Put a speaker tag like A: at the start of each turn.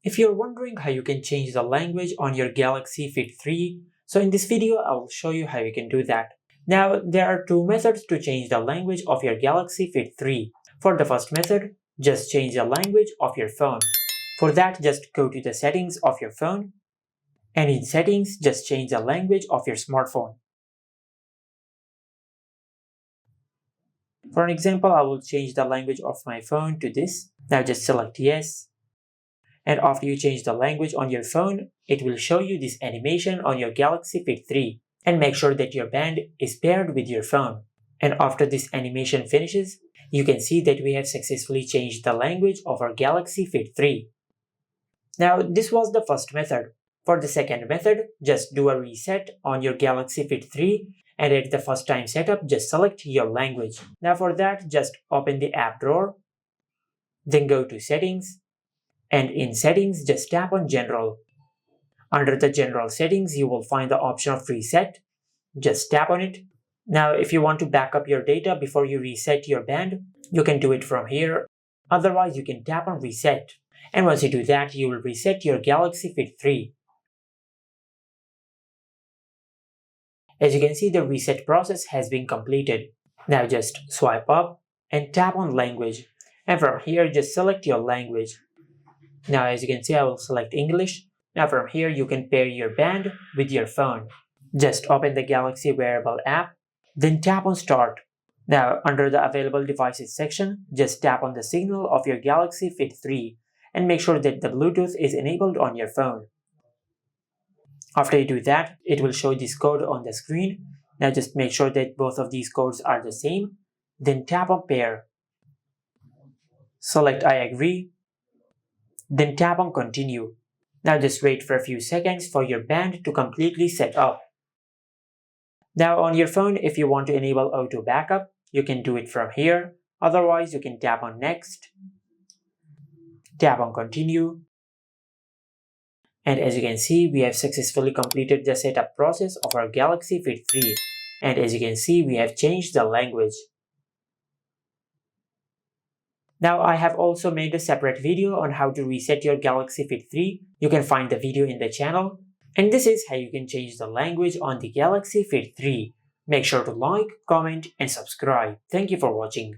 A: If you're wondering how you can change the language on your Galaxy Fit 3, so in this video I will show you how you can do that. Now there are two methods to change the language of your Galaxy Fit 3. For the first method, just change the language of your phone. For that, just go to the settings of your phone, and in settings just change the language of your smartphone. For an example, I will change the language of my phone to this. Now just select yes. And after you change the language on your phone, it will show you this animation on your Galaxy Fit 3. And make sure that your band is paired with your phone. And after this animation finishes, you can see that we have successfully changed the language of our Galaxy Fit 3. Now this was the first method. For the second method, just do a reset on your Galaxy Fit 3 and at the first time setup, just select your language. Now for that, just open the app drawer, then go to settings, and in settings, just tap on general. Under the general settings, you will find the option of reset. Just tap on it. Now if you want to back up your data before you reset your band, you can do it from here. Otherwise, you can tap on reset. And once you do that, you will reset your Galaxy Fit 3. As you can see, the reset process has been completed. Now just swipe up and tap on language. And from here, just select your language. Now as you can see, I will select English. Now from here, you can pair your band with your phone. Just open the Galaxy Wearable app, then tap on Start. Now under the Available Devices section, just tap on the signal of your Galaxy Fit 3 and make sure that the Bluetooth is enabled on your phone. After you do that, it will show this code on the screen. Now just make sure that both of these codes are the same. Then tap on Pair. Select I agree. Then tap on Continue. Now just wait for a few seconds for your band to completely set up. Now on your phone, if you want to enable auto backup, you can do it from here. Otherwise, you can tap on Next. Tap on Continue. And as you can see, we have successfully completed the setup process of our Galaxy Fit 3. And as you can see, we have changed the language. Now I have also made a separate video on how to reset your Galaxy Fit 3. You can find the video in the channel. And this is how you can change the language on the Galaxy Fit 3. Make sure to like, comment, and subscribe. Thank you for watching.